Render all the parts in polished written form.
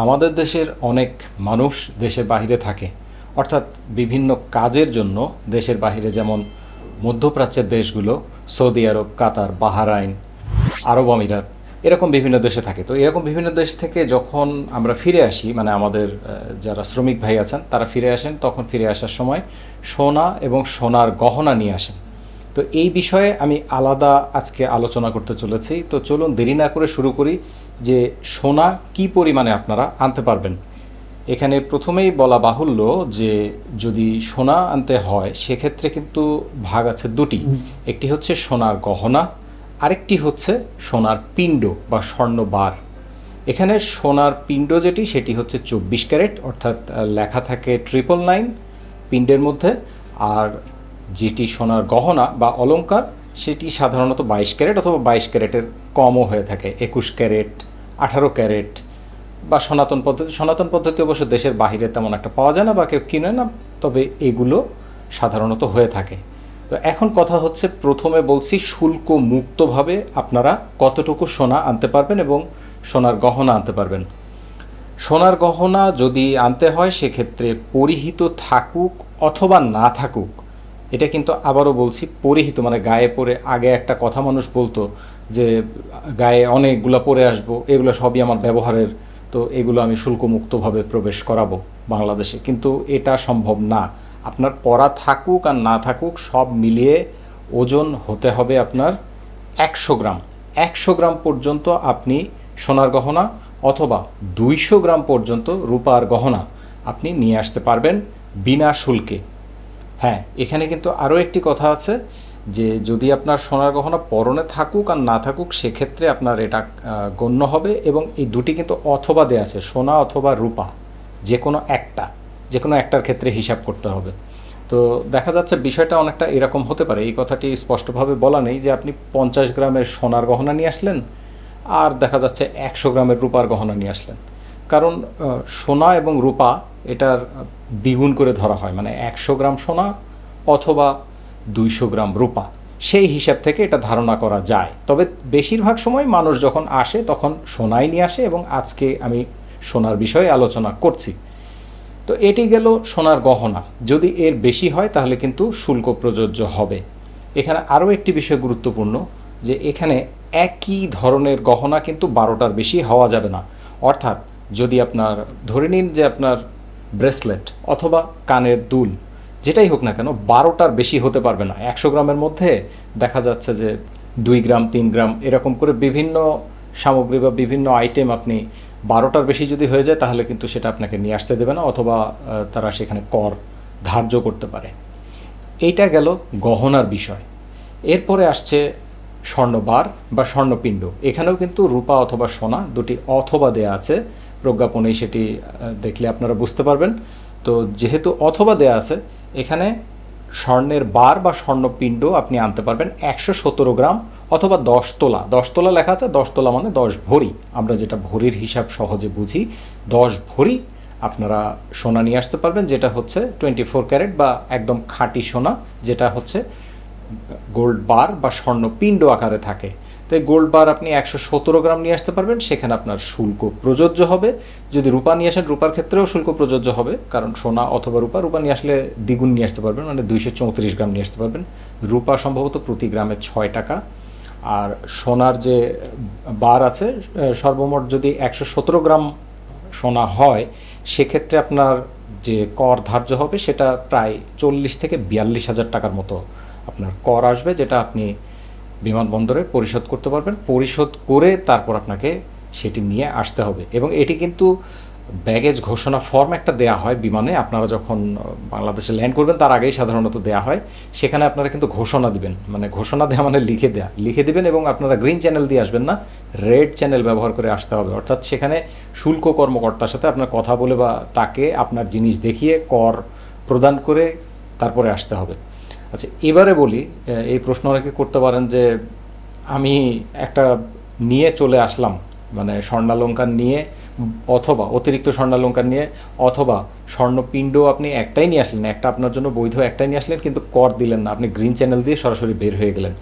আমাদের দেশের অনেক মানুষ দেশের বাইরে থাকে, অর্থাৎ বিভিন্ন কাজের জন্য দেশের বাইরে, যেমন মধ্যপ্রাচ্যের দেশগুলো, সৌদি আরব, কাতার, বাহরাইন, আরব আমিরাত, এরকম বিভিন্ন দেশে থাকে। তো এরকম বিভিন্ন দেশ থেকে যখন আমরা ফিরে আসি, মানে আমাদের যারা শ্রমিক ভাই আছেন তারা ফিরে আসেন, তখন ফিরে আসার সময় সোনা এবং সোনার গহনা নিয়ে আসেন। তো এই বিষয়ে আমি আলাদা আজকে আলোচনা করতে চলেছি। তো চলুন দেরি না করে শুরু করি যে সোনা কি পরিমাণে আপনারা আনতে পারবেন। এখানে প্রথমেই বলা বাহুল্য যে যদি সোনা আনতে হয় সেক্ষেত্রে কিন্তু ভাগ আছে দুটি। একটি হচ্ছে সোনার গহনা, আরেকটি হচ্ছে সোনার পিণ্ড বা স্বর্ণবার। এখানে সোনার পিণ্ড যেটি, সেটি হচ্ছে 24 ক্যারেট, অর্থাৎ লেখা থাকে 999 পিণ্ডের মধ্যে। আর যেটি সোনার গহনা বা অলংকার, সেটি সাধারণত 22 ক্যারেট অথবা 22 ক্যারেটের কমও হয়ে থাকে, 21 ক্যারেট, 18 ক্যারেট বা সনাতন পদ্ধতি অবশ্য দেশের বাইরে তেমন একটা পাওয়া যায় না বা কেউ কিনে না, তবে এগুলো সাধারণত হয়ে থাকে। তো এখন কথা হচ্ছে, প্রথমে বলছি শুল্ক মুক্তভাবে আপনারা কতটুকু সোনা আনতে পারবেন এবং সোনার গহনা আনতে পারবেন। সোনার গহনা যদি আনতে হয় সেক্ষেত্রে পরিহিত থাকুক অথবা না থাকুক, এটা কিন্তু আবারও বলছি পরিহিত মানে গায়ে পরে। আগে একটা কথা মানুষ বলতো যে গায়ে অনেকগুলো পরে আসবো, এগুলো সবই আমার ব্যবহারের, তো এগুলো আমি শুল্কমুক্তভাবে প্রবেশ করাবো বাংলাদেশে, কিন্তু এটা সম্ভব না। আপনার পরা থাকুক আর না থাকুক সব মিলিয়ে ওজন হতে হবে আপনার 100 গ্রাম। 100 গ্রাম পর্যন্ত আপনি সোনার গহনা অথবা 200 গ্রাম পর্যন্ত রূপার গহনা আপনি নিয়ে আসতে পারবেন বিনা শুল্কে। হ্যাঁ, এখানে কিন্তু আরও একটি কথা আছে যে যদি আপনার সোনার গহনা পরনে থাকুক আর না থাকুক সেক্ষেত্রে আপনার এটা গণ্য হবে, এবং এই দুটি কিন্তু অথবা দেয়া আছে, সোনা অথবা রূপা, যে কোনো একটার ক্ষেত্রে হিসাব করতে হবে। তো দেখা যাচ্ছে বিষয়টা অনেকটা এরকম হতে পারে, এই কথাটি স্পষ্টভাবে বলা নেই যে আপনি 50 গ্রামের সোনার গহনা নিয়ে আসলেন আর দেখা যাচ্ছে 100 গ্রামের রূপার গহনা নিয়ে আসলেন, কারণ সোনা এবং রূপা এটার দ্বিগুণ করে ধরা হয়, মানে 100 গ্রাম সোনা অথবা 200 গ্রাম রূপা, সেই হিসাব থেকে এটা ধারণা করা যায়। তবে বেশিরভাগ সময় মানুষ যখন আসে তখন সোনাই নিয়ে আসে, এবং আজকে আমি সোনার বিষয়ে আলোচনা করছি। তো এটি গেল সোনার গহনা। যদি এর বেশি হয় তাহলে কিন্তু শুল্ক প্রযোজ্য হবে। এখানে আরও একটি বিষয় গুরুত্বপূর্ণ, যে এখানে একই ধরনের গহনা কিন্তু 12টার বেশি হওয়া যাবে না। অর্থাৎ যদি আপনার ধরে নিন যে আপনার ব্রেসলেট অথবা কানের দুল যেটাই হোক না কেন 12টার বেশি হতে পারবে না। 100 গ্রামের মধ্যে দেখা যাচ্ছে যে 2 গ্রাম 3 গ্রাম এরকম করে বিভিন্ন সামগ্রী বা বিভিন্ন আইটেম আপনি 12টার বেশি যদি হয়ে যায় তাহলে কিন্তু সেটা আপনাকে নিয়ে আসতে দেবে না, অথবা তারা সেখানে কর ধার্য করতে পারে। এইটা গেল গহনার বিষয়। এরপরে আসছে স্বর্ণবার বা স্বর্ণপিণ্ড। এখানেও কিন্তু রূপা অথবা সোনা দুটি অথবা দেয়া আছে, প্রজ্ঞাপনেই সেটি দেখলে আপনারা বুঝতে পারবেন। তো যেহেতু অথবা দেয়া আছে, এখানে স্বর্ণের বার বা স্বর্ণপিণ্ড আপনি আনতে পারবেন 117 গ্রাম অথবা 10 তোলা। 10 তোলা লেখা আছে, 10 তোলা মানে 10 ভরি, আমরা যেটা ভরির হিসাব সহজে বুঝি, 10 ভরি আপনারা সোনা নিয়ে আসতে পারবেন, যেটা হচ্ছে 24 ক্যারেট বা একদম খাঁটি সোনা, যেটা হচ্ছে গোল্ড বার বা স্বর্ণপিণ্ড আকারে থাকে। তো এই গোল্ড বার আপনি 117 গ্রাম নিয়ে আসতে পারবেন, সেখানে আপনার শুল্ক প্রযোজ্য হবে। যদি রূপা নিয়ে আসেন রূপার ক্ষেত্রেও শুল্ক প্রযোজ্য হবে, কারণ সোনা অথবা রূপা নিয়ে আসলে দ্বিগুণ নিয়ে আসতে পারবেন, মানে 234 গ্রাম নিয়ে আসতে পারবেন। রূপা সম্ভবত প্রতি গ্রামে 6 টাকা। আর সোনার যে বার আছে, সর্বমোট যদি 117 গ্রাম সোনা হয় সেক্ষেত্রে আপনার যে কর ধার্য হবে সেটা প্রায় 40 থেকে 42 হাজার টাকার মতো আপনার কর আসবে, যেটা আপনি বিমানবন্দরে পরিশোধ করতে পারবেন। পরিশোধ করে তারপর আপনাকে সেটি নিয়ে আসতে হবে, এবং এটি কিন্তু ব্যাগেজ ঘোষণা ফর্ম একটা দেয়া হয় বিমানে। আপনারা যখন বাংলাদেশে ল্যান্ড করবেন তার আগেই সাধারণত দেয়া হয়, সেখানে আপনারা কিন্তু ঘোষণা দিবেন, মানে ঘোষণা দেওয়া মানে লিখে দিবেন, এবং আপনারা গ্রিন চ্যানেল দিয়ে আসবেন না, রেড চ্যানেল ব্যবহার করে আসতে হবে। অর্থাৎ সেখানে শুল্ক কর্মকর্তার সাথে আপনার কথা বলে বা তাকে আপনার জিনিস দেখিয়ে কর প্রদান করে তারপরে আসতে হবে। আচ্ছা, এবারে বলি, এই প্রশ্ন অনেকে করতে পারেন যে আমি একটা নিয়ে চলে আসলাম, মানে স্বর্ণালঙ্কার নিয়ে অথবা অতিরিক্ত স্বর্ণালঙ্কার নিয়ে অথবা স্বর্ণপিণ্ড আপনি একটাই নিয়ে আসলেন, একটা আপনার জন্য বৈধ একটাই নিয়ে আসলেন, কিন্তু কর দিলেন না, আপনি গ্রিন চ্যানেল দিয়ে সরাসরি বের হয়ে গেলেন।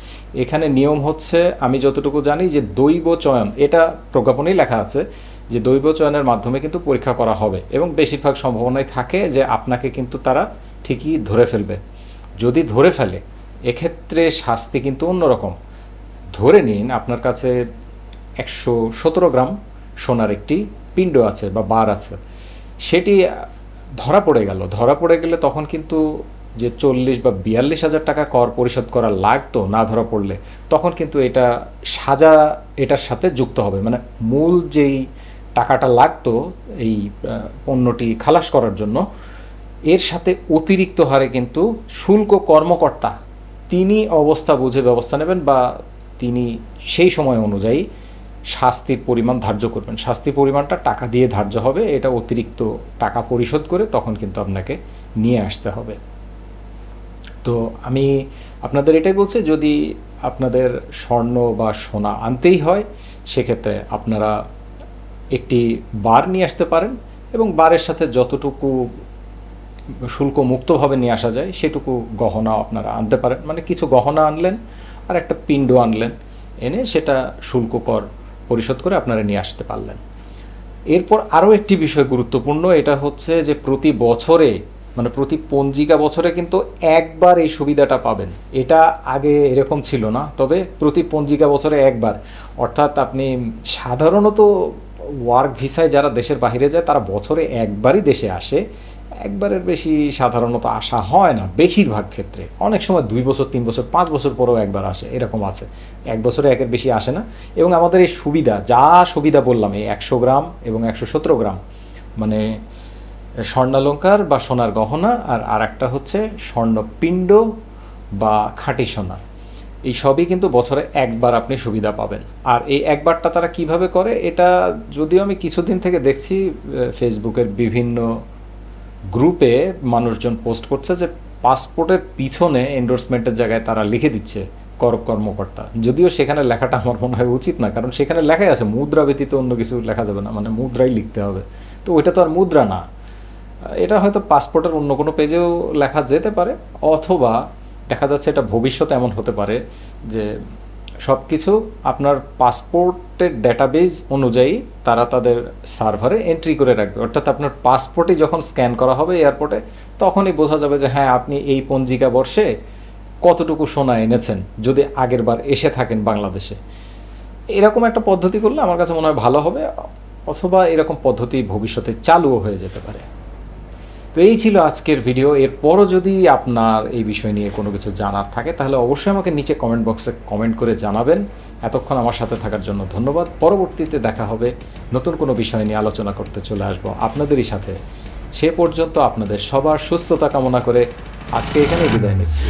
এখানে নিয়ম হচ্ছে, আমি যতটুকু জানি যে দৈব চয়ন, এটা প্রজ্ঞাপনেই লেখা আছে যে দৈব চয়নের মাধ্যমে কিন্তু পরীক্ষা করা হবে এবং বেশিরভাগ সম্ভাবনাই থাকে যে আপনাকে কিন্তু তারা ঠিকই ধরে ফেলবে। যদি ধরে ফেলে এক্ষেত্রে শাস্তি কিন্তু অন্যরকম। ধরে নিন আপনার কাছে 117 গ্রাম সোনার একটি পিণ্ড আছে বা বার আছে, সেটি ধরা পড়ে গেলে তখন কিন্তু যে 40 বা 42,000 টাকা কর পরিশোধ করা লাগতো না ধরা পড়লে, তখন কিন্তু এটা সাজা এটার সাথে যুক্ত হবে। মানে মূল যেই টাকাটা লাগতো এই পণ্যটি খালাস করার জন্য, এর সাথে অতিরিক্ত হারে কিন্তু শুল্ক কর্মকর্তা তিনি অবস্থা বুঝে ব্যবস্থা নেবেন বা তিনি সেই সময় অনুযায়ী শাস্তির পরিমাণ ধার্য করবেন। শাস্তির পরিমাণটা টাকা দিয়ে ধার্য হবে, এটা অতিরিক্ত টাকা পরিশোধ করে তখন কিন্তু আপনাকে নিয়ে আসতে হবে। তো আমি আপনাদের এটাই বলছি, যদি আপনাদের স্বর্ণ বা সোনা আনতেই হয় সেক্ষেত্রে আপনারা একটি বার নিয়ে আসতে পারেন এবং বারের সাথে যতটুকু শুল্ক মুক্তভাবে নিয়ে আসা যায় সেটুকু গহনা আপনারা আনতে পারেন। মানে কিছু গহনা আনলেন আর একটা পিণ্ড আনলেন, এনে সেটা শুল্ক কর পরিশোধ করে আপনারা নিয়ে আসতে পারলেন। এরপর আরও একটি বিষয় গুরুত্বপূর্ণ, এটা হচ্ছে যে প্রতি বছরে মানে প্রতি পঞ্জিকা বছরে কিন্তু একবার এই সুবিধাটা পাবেন। এটা আগে এরকম ছিল না, তবে প্রতি পঞ্জিকা বছরে একবার। অর্থাৎ আপনি সাধারণত ওয়ার্ক ভিসায় যারা দেশের বাইরে যায় তারা বছরে একবারই দেশে আসে, একবারের বেশি সাধারণত আসা হয় না বেশিরভাগ ক্ষেত্রে। অনেক সময় 2 বছর 3 বছর 5 বছর পরেও একবার আসে, এরকম আছে। এক বছরে একের বেশি আসে না। এবং আমাদের এই সুবিধা সুবিধা বললাম, এই 100 গ্রাম এবং 117 গ্রাম মানে স্বর্ণালঙ্কার বা সোনার গহনা, আর একটা হচ্ছে স্বর্ণপিণ্ড বা খাঁটি সোনা, এই সবই কিন্তু বছরে একবার আপনি সুবিধা পাবেন। আর এই একবারটা তারা কিভাবে করে, এটা যদিও আমি কিছুদিন থেকে দেখছি ফেসবুকের বিভিন্ন গ্রুপে মানুষজন পোস্ট করছে যে পাসপোর্টের পিছনে এন্ডোর্সমেন্টের জায়গায় তারা লিখে দিচ্ছে কর্মকর্তা। যদিও সেখানে লেখাটা আমার মনে হয় উচিত না, কারণ সেখানে লেখাই আছে মুদ্রা ব্যতীত অন্য কিছু লেখা যাবে না, মানে মুদ্রাই লিখতে হবে। তো ওইটা তো আর মুদ্রা না, এটা হয়তো পাসপোর্টের অন্য কোনো পেজেও লেখা যেতে পারে, অথবা দেখা যাচ্ছে এটা ভবিষ্যতে এমন হতে পারে যে সব কিছু আপনার পাসপোর্টের ডেটাবেজ অনুযায়ী তারা তাদের সার্ভারে এন্ট্রি করে রাখবে। অর্থাৎ আপনার পাসপোর্টই যখন স্ক্যান করা হবে এয়ারপোর্টে, তখনই বোঝা যাবে যে হ্যাঁ আপনি এই পঞ্জিকা বর্ষে কতটুকু সোনা এনেছেন যদি আগের বার এসে থাকেন বাংলাদেশে। এরকম একটা পদ্ধতি করলে আমার কাছে মনে হয় ভালো হবে, অথবা এরকম পদ্ধতি ভবিষ্যতে চালুও হয়ে যেতে পারে। তো এই ছিল আজকের ভিডিও। এরপরও যদি আপনার এই বিষয় নিয়ে কোনো কিছু জানার থাকে তাহলে অবশ্যই আমাকে নিচে কমেন্ট বক্সে কমেন্ট করে জানাবেন। এতক্ষণ আমার সাথে থাকার জন্য ধন্যবাদ। পরবর্তীতে দেখা হবে, নতুন কোনো বিষয় নিয়ে আলোচনা করতে চলে আসবো আপনাদেরই সাথে। সে পর্যন্ত আপনাদের সবার সুস্থতা কামনা করে আজকে এখানেই বিদায় নিচ্ছি।